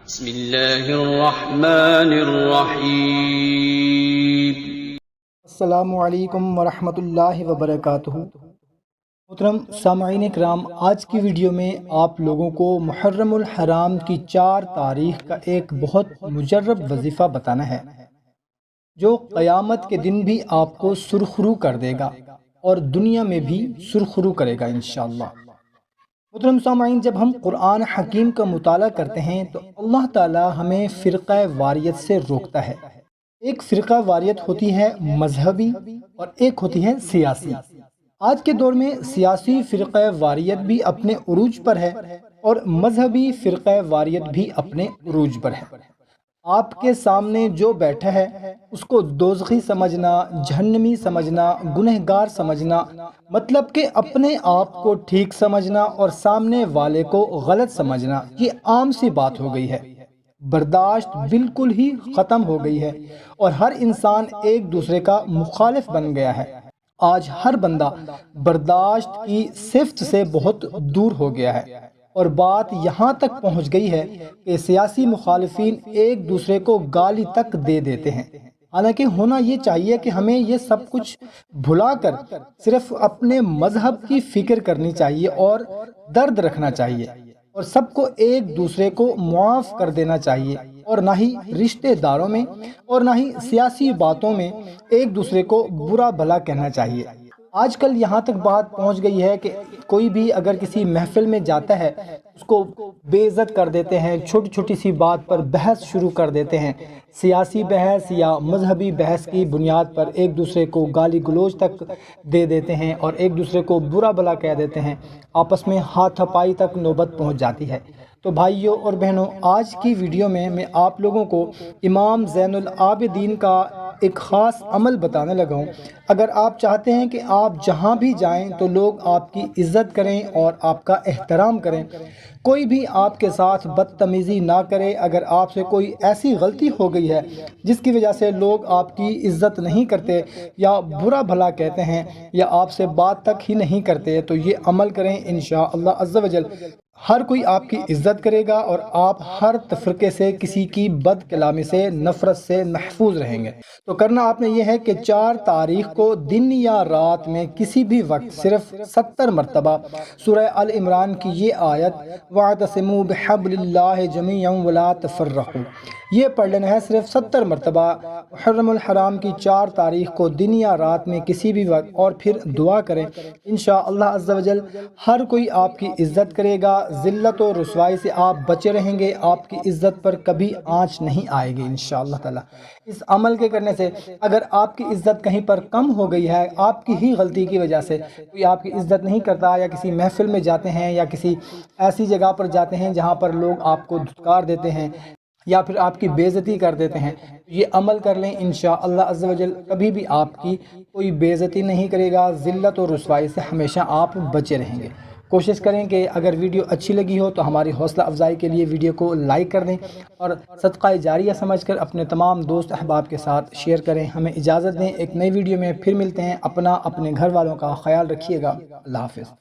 بسم اللہ الرحمن الرحیم۔ السلام علیکم ورحمۃ اللہ وبرکاتہ۔ محترم سامعین کرام، آج کی ویڈیو میں آپ لوگوں کو محرم الحرام کی 4 تاریخ کا ایک بہت مجرب وظیفہ بتانا ہے جو قیامت کے دن بھی آپ کو سرخرو کر دے گا اور دنیا میں بھی سرخرو کرے گا انشاءاللہ۔ محترم سامعین، جب ہم قرآن حکیم کا مطالعہ کرتے ہیں تو اللہ تعالی ہمیں فرقہ واریت سے روکتا ہے۔ ایک فرقہ واریت ہوتی ہے مذہبی اور ایک ہوتی ہے سیاسی۔ آج کے دور میں سیاسی فرقہ واریت بھی اپنے عروج پر ہے اور مذہبی فرقہ واریت بھی اپنے عروج پر ہے۔ آپ کے سامنے جو بیٹھا ہے اس کو دوزخی سمجھنا، جہنمی سمجھنا، گنہگار سمجھنا، مطلب کہ اپنے آپ کو ٹھیک سمجھنا اور سامنے والے کو غلط سمجھنا، یہ عام سی بات ہو گئی ہے۔ برداشت بالکل ہی ختم ہو گئی ہے اور ہر انسان ایک دوسرے کا مخالف بن گیا ہے۔ آج ہر بندہ برداشت کی صفت سے بہت دور ہو گیا ہے اور بات یہاں تک پہنچ گئی ہے کہ سیاسی مخالفین ایک دوسرے کو گالی تک دے دیتے ہیں۔ حالانکہ ہونا یہ چاہیے کہ ہمیں یہ سب کچھ بھلا کر صرف اپنے مذہب کی فکر کرنی چاہیے اور درد رکھنا چاہیے اور سب کو ایک دوسرے کو معاف کر دینا چاہیے، اور نہ ہی رشتہ داروں میں اور نہ ہی سیاسی باتوں میں ایک دوسرے کو برا بھلا کہنا چاہیے۔ آج کل یہاں تک بات پہنچ گئی ہے کہ کوئی بھی اگر کسی محفل میں جاتا ہے اس کو بے عزت کر دیتے ہیں، چھوٹی چھوٹی سی بات پر بحث شروع کر دیتے ہیں۔ سیاسی بحث یا مذہبی بحث کی بنیاد پر ایک دوسرے کو گالی گلوچ تک دے دیتے ہیں اور ایک دوسرے کو برا بھلا کہہ دیتے ہیں، آپس میں ہاتھ ہپائی تک نوبت پہنچ جاتی ہے۔ تو بھائیوں اور بہنوں، آج کی ویڈیو میں آپ لوگوں کو امام زین العابدین کا ایک خاص عمل بتانے لگا ہوں۔ اگر آپ چاہتے ہیں کہ آپ جہاں بھی جائیں تو لوگ آپ کی عزت کریں اور آپ کا احترام کریں، کوئی بھی آپ کے ساتھ بدتمیزی نہ کرے، اگر آپ سے کوئی ایسی غلطی ہو گئی ہے جس کی وجہ سے لوگ آپ کی عزت نہیں کرتے یا برا بھلا کہتے ہیں یا آپ سے بات تک ہی نہیں کرتے، تو یہ عمل کریں، انشاءاللہ عز و جل ہر کوئی آپ کی عزت کرے گا اور آپ ہر تفرقے سے، کسی کی بد کلامی سے، نفرت سے محفوظ رہیں گے۔ تو کرنا آپ نے یہ ہے کہ 4 تاریخ کو دن یا رات میں کسی بھی وقت صرف 70 مرتبہ سورہ آل عمران کی یہ آیت وَاعْتَصِمُوا بِحَبْلِ اللَّهِ جَمِيعًا وَلَا تَفَرَّقُوا یہ پڑھ لینا ہے صرف 70 مرتبہ محرم الحرام کی 4 تاریخ کو دن یا رات میں کسی بھی وقت، اور پھر دعا کریں، انشاءاللہ عز و جل ہر کوئی آپ کی عزت کرے گا، ذلت و رسوائی سے آپ بچے رہیں گے، آپ کی عزت پر کبھی آنچ نہیں آئے گی انشاءاللہ تعالی۔ اس عمل کے کرنے سے اگر آپ کی عزت کہیں پر کم ہو گئی ہے، آپ کی ہی غلطی کی وجہ سے کوئی آپ کی عزت نہیں کرتا، یا کسی محفل میں جاتے ہیں یا کسی ایسی جگہ پر جاتے ہیں جہاں پر لوگ آپ کو دھتکار دیتے ہیں یا پھر آپ کی بے عزتی کر دیتے ہیں، یہ عمل کر لیں، انشاءاللہ عز و جل کبھی بھی آپ کی کوئی بے عزتی نہیں کرے گا، ذلت و رسوائی سے ہمیشہ آپ بچے رہیں گے۔ کوشش کریں کہ اگر ویڈیو اچھی لگی ہو تو ہماری حوصلہ افزائی کے لیے ویڈیو کو لائک کر دیں اور صدقہ جاریہ سمجھ کر اپنے تمام دوست احباب کے ساتھ شیئر کریں۔ ہمیں اجازت دیں، ایک نئی ویڈیو میں پھر ملتے ہیں۔ اپنا اپنے گھر والوں کا خیال رکھیے گا۔ اللہ حافظ۔